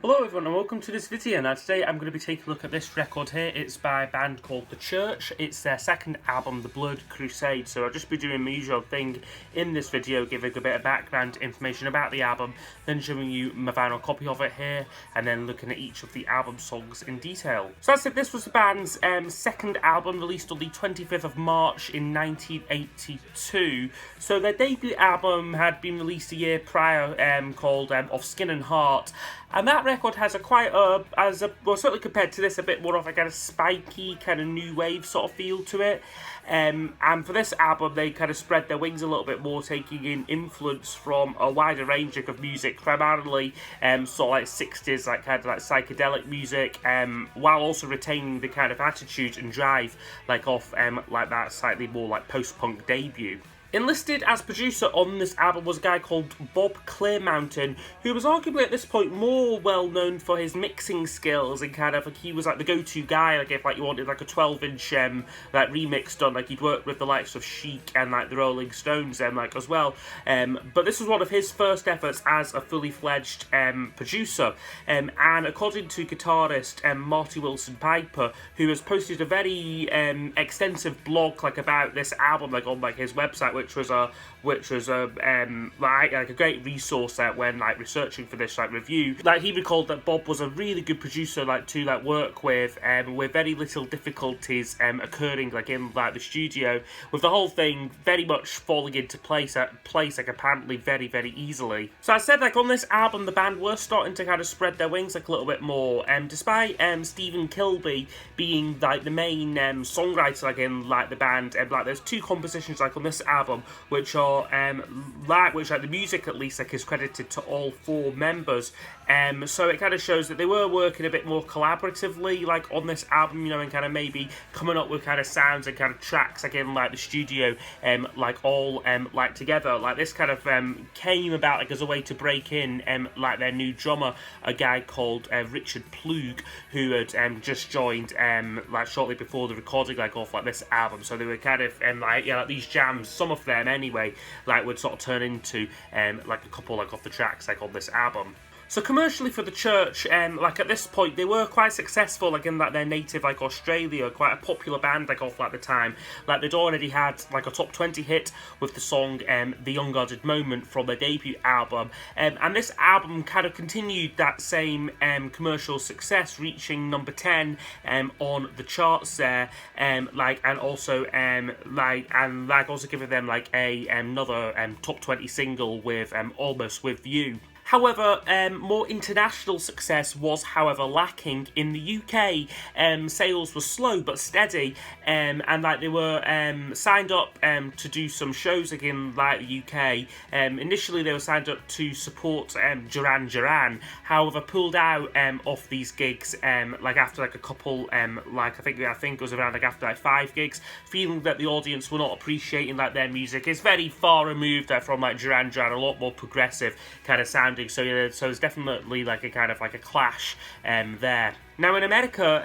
Hello everyone and welcome to this video. Now today I'm going to be taking a look at this record here. It's by a band called The Church. It's their second album, The Blurred Crusade. So I'll just be doing my usual thing in this video, giving a bit of background information about the album, then showing you my vinyl copy of it here, and then looking at each of the album songs in detail. So as I said, this was the band's second album, released on the 25th of March in 1982. So their debut album had been released a year prior, called Of Skin and Heart. And that record has well, certainly compared to this, a bit more of a kind of spiky, kind of new wave sort of feel to it. And for this album, they kind of spread their wings a little bit more, taking in influence from a wider range of music, primarily sort of like 60s, like kind of like psychedelic music, while also retaining the kind of attitude and drive like off like that slightly more like post-punk debut. Enlisted as producer on this album was a guy called Bob Clearmountain, who was arguably at this point more well known for his mixing skills, and kind of like he was like the go-to guy, like if like you wanted like a 12-inch like remix done, like he'd worked with the likes of Chic and like the Rolling Stones like as well. But this was one of his first efforts as a fully fledged producer, and according to guitarist Marty Wilson Piper, who has posted a very extensive blog like about this album like on like his website, which was a great resource when like researching for this like review. Like he recalled that Bob was a really good producer like to like work with very little difficulties occurring like in like the studio, with the whole thing very much falling into place like apparently very easily. So I said like on this album the band were starting to kind of spread their wings like a little bit more, despite Stephen Kilby being like the main songwriter like in like the band, like there's two compositions like on this album which are which like the music at least like is credited to all four members, so it kind of shows that they were working a bit more collaboratively like on this album, you know, and kind of maybe coming up with kind of sounds and kind of tracks like in like the studio like all like together. Like this kind of came about like as a way to break in like their new drummer, a guy called Richard Plug, who had just joined like shortly before the recording like of like this album. So they were kind of like these jams, some of them anyway, like would sort of turn into like a couple like of the tracks like on this album. So commercially for The Church, like at this point they were quite successful like in like their native like Australia, quite a popular band like off like the time. Like they'd already had like a top 20 hit with the song The Unguarded Moment from their debut album, and this album kind of continued that same commercial success, reaching number 10 on the charts there, like and also also giving them like another top 20 single with Almost With You. However, more international success was, however, lacking. In the UK, sales were slow but steady, and like they were signed up to do some shows again, like the UK. Initially, they were signed up to support Duran Duran. However, pulled out of these gigs like after like a couple, like I think it was around like after like 5 gigs, feeling that the audience were not appreciating like their music. It's very far removed from like Duran Duran, a lot more progressive kind of sound. So it's definitely like a kind of like a clash there. Now in America,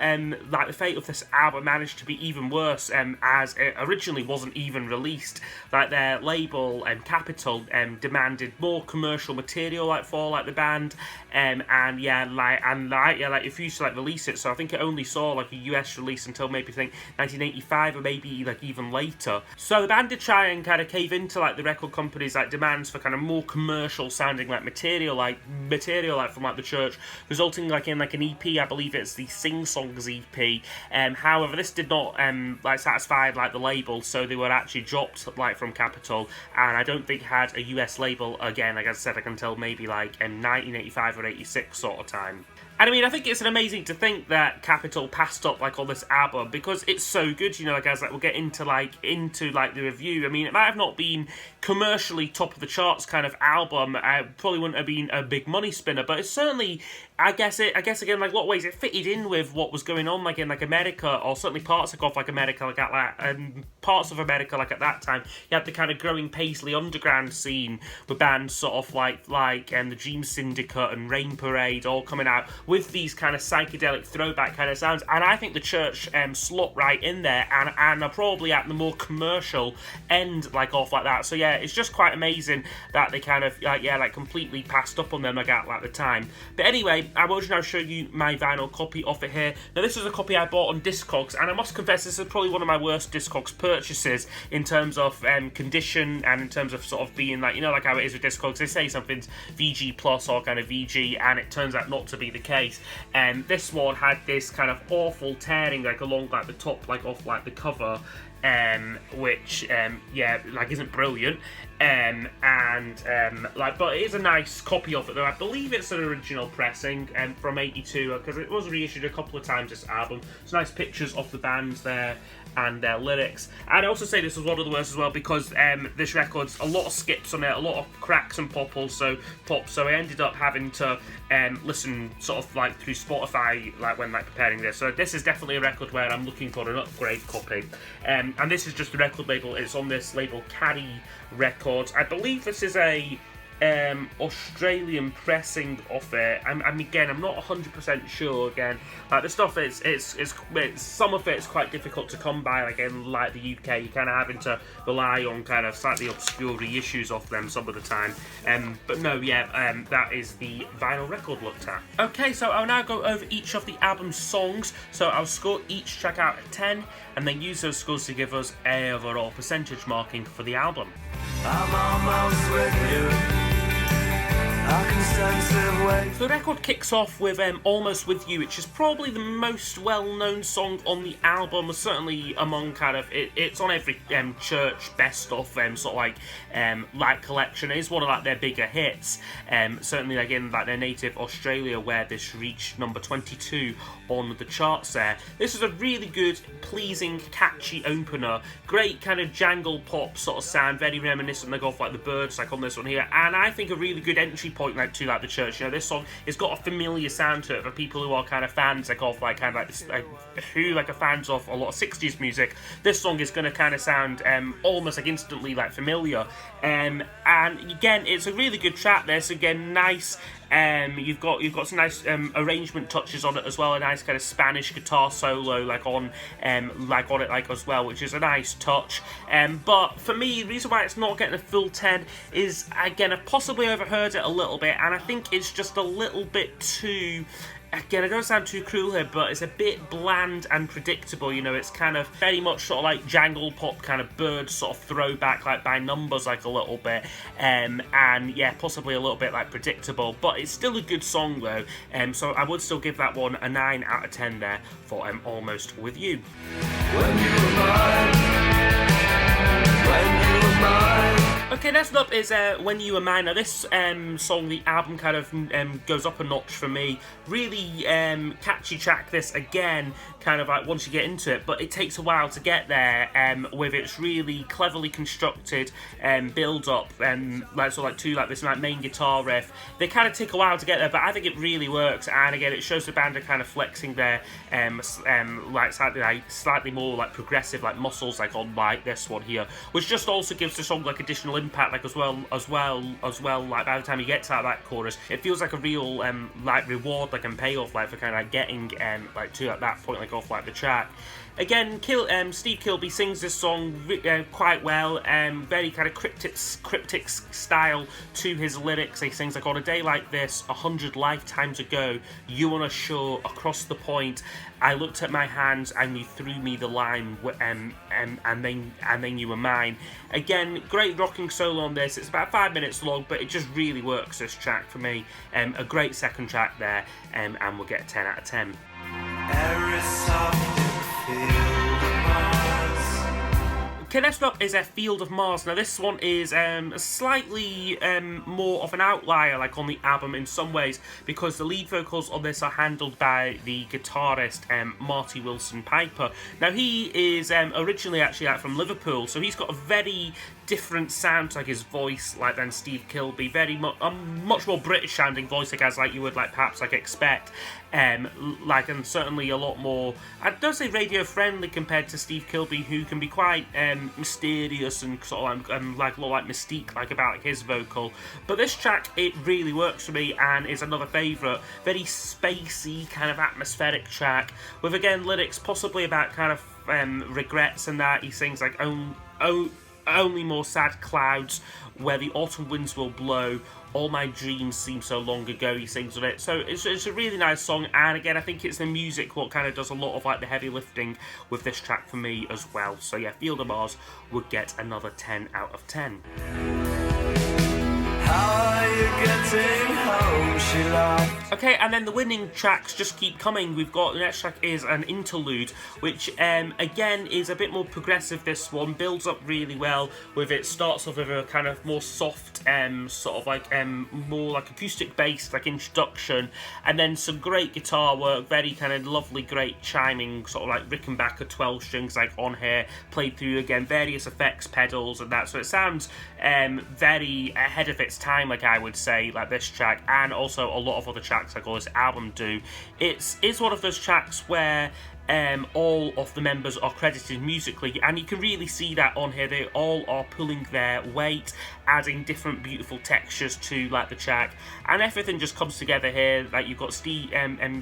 like the fate of this album managed to be even worse, as it originally wasn't even released. Like their label, Capitol, demanded more commercial material like for like the band, and refused to like release it. So I think it only saw like a US release until maybe I think 1985 or maybe like even later. So the band did try and kind of cave into like the record company's like demands for kind of more commercial sounding like material from like The Church, resulting like in like an EP, I believe it's the Sing Songs EP. However, this did not like satisfy like the label, so they were actually dropped like from Capitol, and I don't think had a US label again, like I said, like until maybe like 1985 or 86 sort of time. And I mean, I think it's amazing to think that Capitol passed up like on this album because it's so good, you know, like as like we'll get into the review. I mean, it might have not been commercially top of the charts kind of album. Probably wouldn't have been a big money spinner, but it's certainly, I guess again, like a lot of ways it fitted in with what was going on like in like America, or certainly parts of like America like at parts of America like at that time. You had the kind of growing Paisley underground scene with bands sort of like the Dream Syndicate and Rain Parade all coming out with these kind of psychedelic throwback kind of sounds, and I think the Church slot right in there, and are probably at the more commercial end, like off like that. So yeah, it's just quite amazing that they kind of completely passed up on them like at the time. But anyway, I will now show you my vinyl copy of it here. Now this is a copy I bought on Discogs, and I must confess this is probably one of my worst Discogs purchases in terms of condition and in terms of sort of being like, like how it is with Discogs, they say something's VG plus or kind of VG, and it turns out not to be the case. This one had this kind of awful tearing like along like the top, like off like the cover, which isn't brilliant, but it is a nice copy of it though. I believe it's an original pressing from '82, because it was reissued a couple of times, this album. It's nice pictures of the bands there and their lyrics. I'd also say this was one of the worst as well, because this record's a lot of skips on it, a lot of cracks and pops, so I ended up having to listen sort of like through Spotify like when like preparing this. So this is definitely a record where I'm looking for an upgrade copy, and this is just the record label. It's on this label Caddy Records. I believe this is a Australian pressing of it. I'm not 100% sure. Again, like the stuff it's some of it's quite difficult to come by. Like in like the UK, you're kind of having to rely on kind of slightly obscure reissues of them some of the time. But no, that is the vinyl record looked at. Okay, so I'll now go over each of the album's songs. So I'll score each track out of 10, and then use those scores to give us a overall percentage marking for the album. I'm almost with you. So the record kicks off with Almost With You, which is probably the most well-known song on the album, certainly among kind of, it's on every Church best of sort of like collection. It is one of like their bigger hits, certainly like in like their native Australia, where this reached number 22 on the charts there. This is a really good, pleasing, catchy opener, great kind of jangle pop sort of sound, very reminiscent like of like the Byrds like on this one here, and I think a really good entry point like to like the Church. This song has got a familiar sound to it for people who are kind of fans like of like kind of like this, who like are fans of a lot of 60s music. This song is going to kind of sound almost like instantly like familiar, and again it's a really good track. This again nice. You've got some nice arrangement touches on it as well, a nice kind of Spanish guitar solo like on it like as well, which is a nice touch. But for me, the reason why it's not getting a full 10 is, again, I've possibly overheard it a little bit, and I think it's just a little bit too... Again, I don't sound too cruel here, but it's a bit bland and predictable. It's kind of very much sort of like jangle pop, kind of Byrds sort of throwback, like by numbers, like a little bit, and yeah, possibly a little bit like predictable. But it's still a good song though, so I would still give that one a 9 out of 10 there for Almost With You. When you were mine, when you were mine. Okay, next up is When You Were Mine. Now this song, the album kind of goes up a notch for me. Really catchy track, this again, kind of like once you get into it, but it takes a while to get there with its really cleverly constructed build up and to this like main guitar riff. They kind of take a while to get there, but I think it really works, and again it shows the band are kind of flexing their slightly more like progressive like muscles like on like this one here, which just also gives the song like additional impact like as well like by the time you get to that chorus, it feels like a real like reward like and payoff like for kind of like getting like to at that point like off like the track. Again, Steve Kilbey sings this song quite well, very kind of cryptic style to his lyrics. He sings like, on a day like this, 100 lifetimes ago, you on a shore across the point, I looked at my hands and you threw me the lime, and then you were mine. Again, great rocking solo on this. It's about 5 minutes long, but it just really works, this track for me. A great second track there, and we'll get a 10 out of 10. Okay, next up is a Field of Mars. Now this one is slightly more of an outlier like on the album in some ways, because the lead vocals on this are handled by the guitarist Marty Wilson Piper. Now he is originally actually from Liverpool, so he's got a very different sound to like his voice like than Steve Kilbey, very much more British sounding voice, I guess, like you would like perhaps like expect, like, and certainly a lot more, I don't say radio friendly compared to Steve Kilbey, who can be quite mysterious and sort of like a lot like mystique like about like, his vocal. But this track, it really works for me and is another favourite. Very spacey, kind of atmospheric track with again lyrics possibly about kind of regrets and that. He sings like only more sad clouds where the autumn winds will blow, all my dreams seem so long ago, he sings with it. So it's a really nice song, and again I think it's the music what kind of does a lot of like the heavy lifting with this track for me as well. So yeah, Field of Mars would get another 10 out of 10. How are you getting home? She laughed. Okay, and then the winning tracks just keep coming. We've got the next track is an interlude, which again is a bit more progressive. This one builds up really well with it. Starts off with a kind of more soft, sort of like more like acoustic based like introduction, and then some great guitar work, very kind of lovely, great chiming, sort of like Rickenbacker 12 strings like on here, played through again, various effects, pedals, and that. So it sounds very ahead of its time, like I would say, like this track, and also a lot of other tracks like all this album do. It's one of those tracks where all of the members are credited musically, and you can really see that on here. They all are pulling their weight, adding different beautiful textures to like the track, and everything just comes together here. Like you've got Steve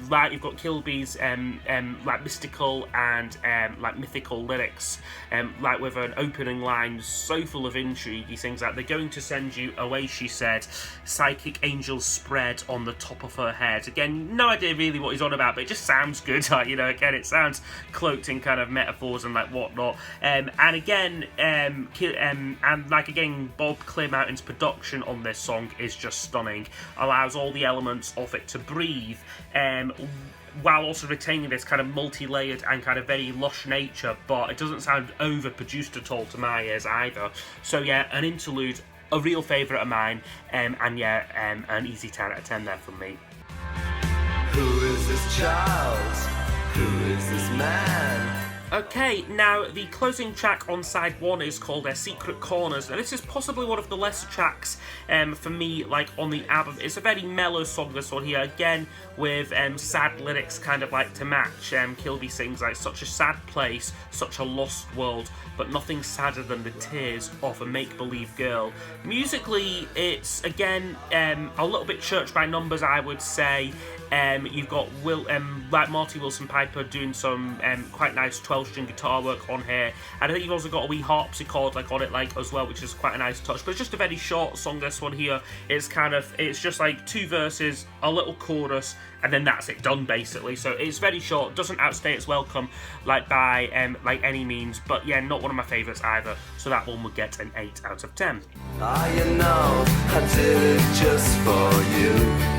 like you've got Kilby's like mystical and like mythical lyrics, like with an opening line so full of intrigue. He sings like, they're going to send you away, she said, psychic angels spread on the top of her head. Again, no idea really what he's on about, but it just sounds good. Like, you know, again, it sounds cloaked in kind of metaphors and like whatnot. And again, and like again, Bob Clearmountain's production on this song is just stunning. Allows all the elements of it to breathe, while also retaining this kind of multi-layered and kind of very lush nature, but it doesn't sound overproduced at all to my ears either. So yeah, an interlude, a real favourite of mine, and yeah, an easy 10 out of 10 there from me. Who is this child? Who is this man? Okay, now the closing track on side 1 is called Secret Corners. Now this is possibly one of the lesser tracks for me, like on the album. It's a very mellow song, this one here, again with sad lyrics kind of like to match. Kilby sings like, such a sad place, such a lost world, but nothing sadder than the tears of a make-believe girl. Musically, it's again a little bit church by numbers, I would say. You've got like Marty Wilson Piper doing some quite nice 12-string guitar work on here, and I think you've also got a wee harpsichord like on it like as well, which is quite a nice touch. But it's just a very short song, this one here. It's just like 2 verses, a little chorus, and then that's it, done basically. So it's very short, doesn't outstay its welcome like by like any means, but yeah, not one of my favourites either. So that one would get an 8 out of 10. You know, I did it just for you.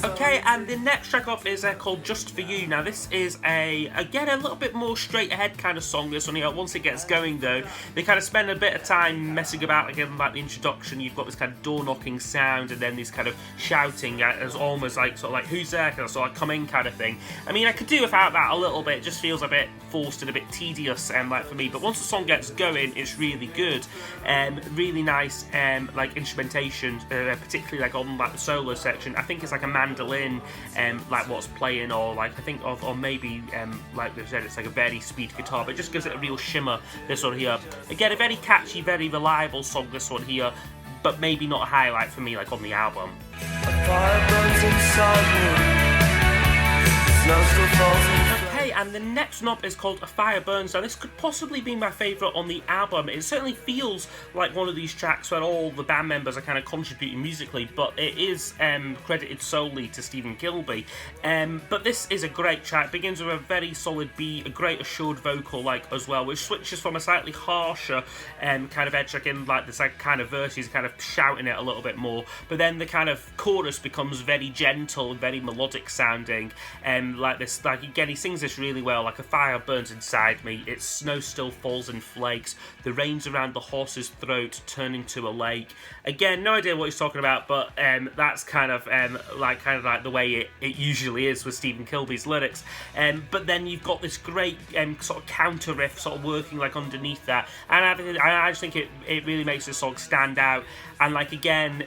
Okay, and the next track off is called Just For You. Now this is again a little bit more straight ahead kind of song, this one here. Once it gets going though, they kind of spend a bit of time messing about again, like the introduction. You've got this kind of door knocking sound, and then this kind of shouting as almost like sort of like, who's there, kind of sort of come in kind of thing. I mean, I could do without that a little bit. It just feels a bit forced and a bit tedious like for me, but once the song gets going, it's really good. Really nice like instrumentation, particularly like on like the solo section. I think it's like a mandolin like what's playing, or like I think of, or maybe like they've said, it's like a very speed guitar, but it just gives it a real shimmer, this one here. Again, a very catchy, very reliable song, this one here, but maybe not a highlight for me like on the album. Fire burns inside me. Snow still falls. And the next knob is called A Fire Burns. Now this could possibly be my favourite on the album. It certainly feels like one of these tracks where all the band members are kind of contributing musically, but it is credited solely to Stephen Kilby. But this is a great track. It begins with a very solid beat, a great assured vocal like as well, which switches from a slightly harsher kind of edge, like in like this like kind of verses, kind of shouting it a little bit more. But then the kind of chorus becomes very gentle and very melodic sounding, like this, like again he sings this really really well. Like, a fire burns inside me, its snow still falls in flakes, the reins around the horse's throat turn into a lake. Again, no idea what he's talking about, but that's kind of like the way it usually is with Stephen Kilby's lyrics. But then you've got this great sort of counter riff sort of working like underneath that, and I just think it really makes this song stand out, and like again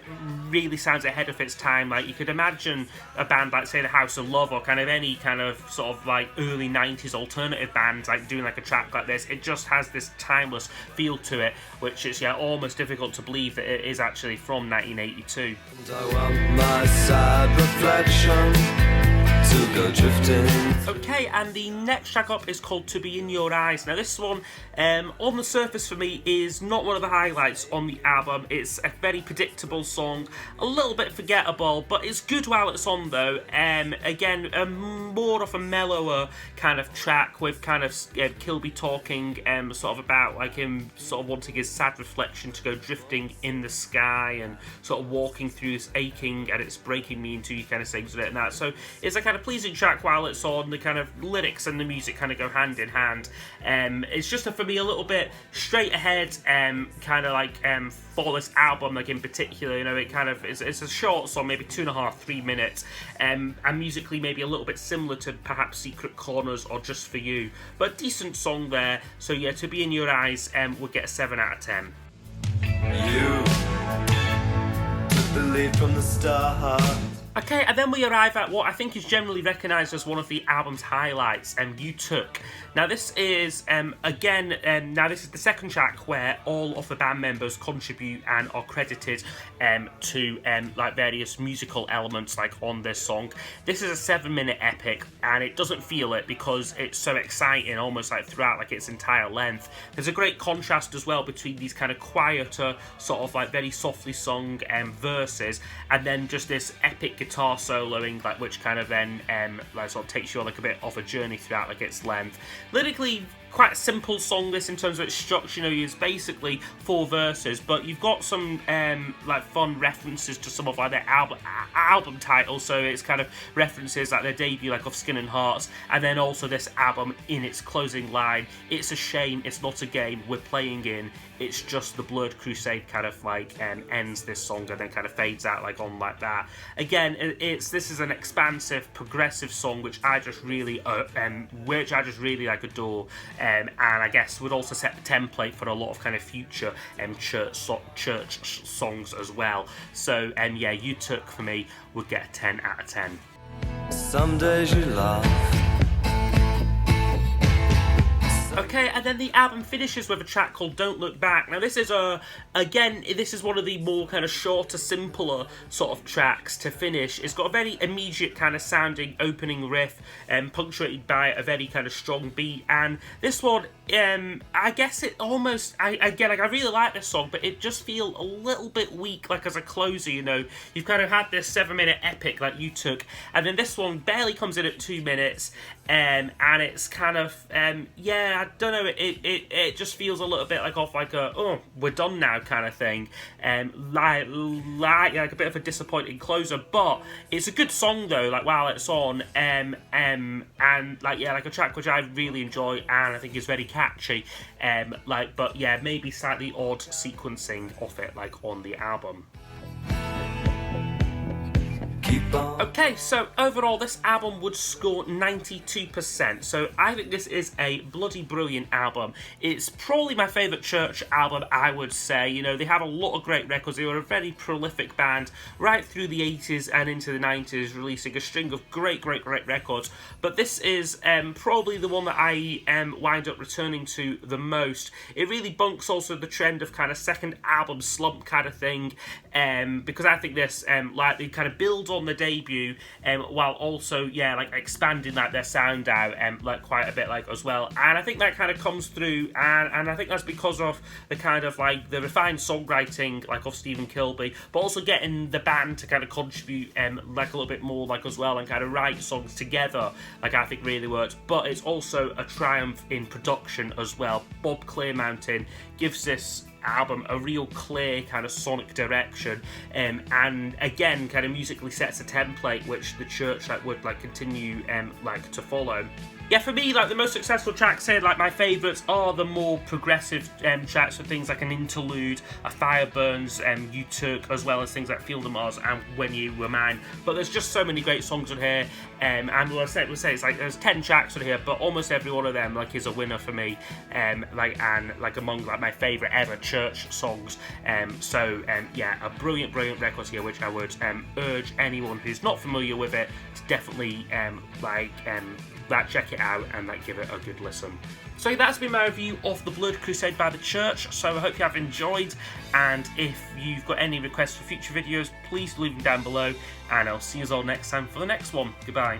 really sounds ahead of its time. Like, you could imagine a band like, say, the House of Love, or kind of any kind of sort of like early 90s alternative band like doing like a track like this. It just has this timeless feel to it, which is almost difficult to believe that it is actually from 1982. And I want my sad reflection to go drifting. Okay, and the next track up is called To Be In Your Eyes. Now, this one, on the surface for me, is not one of the highlights on the album. It's a very predictable song, a little bit forgettable, but it's good while it's on, though. Again, more of a mellower kind of track with kind of Kilby talking sort of about like him sort of wanting his sad reflection to go drifting in the sky and sort of walking through this aching and it's breaking me into, he kind of sings with it and that. So it's a kind of pleasing track while it's on. The kind of lyrics and the music kind of go hand in hand. It's just for me a little bit straight ahead, kind of like for this album, like in particular, you know, it kind of it's a short song, maybe 2.5-3 minutes, and musically maybe a little bit similar to perhaps Secret Corners or Just For You, but decent song there. So yeah, To Be In Your Eyes would get a 7 out of 10. You took the lead from the start. Okay, and then we arrive at what I think is generally recognised as one of the album's highlights, You Took. Now this is, this is the second track where all of the band members contribute and are credited to like various musical elements like on this song. This is a 7-minute epic, and it doesn't feel it because it's so exciting almost like throughout like its entire length. There's a great contrast as well between these kind of quieter, sort of like very softly sung verses, and then just this epic guitar soloing, like which kind of then like sort of takes you on like a bit of a journey throughout like its length. Lyrically, quite a simple song this in terms of its structure. You know, it's basically 4 verses, but you've got some like fun references to some of like their album titles. So it's kind of references like their debut, like of Skin and Hearts, and then also this album in its closing line. It's a shame, it's not a game we're playing in. It's just the Blurred Crusade kind of like ends this song and then kind of fades out like on like that. Again, this is an expansive, progressive song which I just really like adore. And I guess would also set the template for a lot of kind of future church songs as well. So yeah, You Took for me would get a 10 out of 10. Some days you laugh. Okay, and then the album finishes with a track called Don't Look Back. Now this is this is one of the more kind of shorter, simpler sort of tracks to finish. It's got a very immediate kind of sounding opening riff, punctuated by a very kind of strong beat. And this one, I guess it almost, I really like this song, but it just feels a little bit weak, like as a closer. You know, you've kind of had this 7-minute epic like You Took, and then this one barely comes in at 2 minutes, and it's kind of, I don't know, it just feels a little bit like off like a, oh, we're done now kind of thing, like a bit of a disappointing closer, but it's a good song though, like while it's on, and like a track which I really enjoy and I think is very catchy, but yeah, maybe slightly odd sequencing of it like on the album. Okay, so overall this album would score 92%, so I think this is a bloody brilliant album. It's probably my favourite Church album, I would say. You know, they have a lot of great records. They were a very prolific band right through the 80s and into the 90s, releasing a string of great records, but this is probably the one that I wind up returning to the most. It really bunks also the trend of kind of second album slump kind of thing, because I think this they kind of build on the debut, while also like expanding like their sound out like quite a bit like as well, and I think that kind of comes through, and I think that's because of the kind of like the refined songwriting like of Stephen Kilby, but also getting the band to kind of contribute like a little bit more like as well and kind of write songs together, like I think really works. But it's also a triumph in production as well. Bob Clearmountain gives this album a real clear kind of sonic direction, and again kind of musically sets a template which the Church like would like continue like to follow. Yeah, for me, like the most successful tracks here, like my favourites are the more progressive tracks, so things like an interlude, a Fire Burns, You Took, as well as things like Field of Mars and When You Were Mine. But there's just so many great songs on here, and we'll say it's like there's 10 tracks on here, but almost every one of them like is a winner for me, like among like my favourite ever church songs. Yeah, a brilliant record here, which I would urge anyone who's not familiar with it to definitely check it out and give it a good listen. So that's been my review of the Blurred Crusade by The Church. So I hope you have enjoyed, and if you've got any requests for future videos, please leave them down below, and I'll see you all next time for the next one. Goodbye.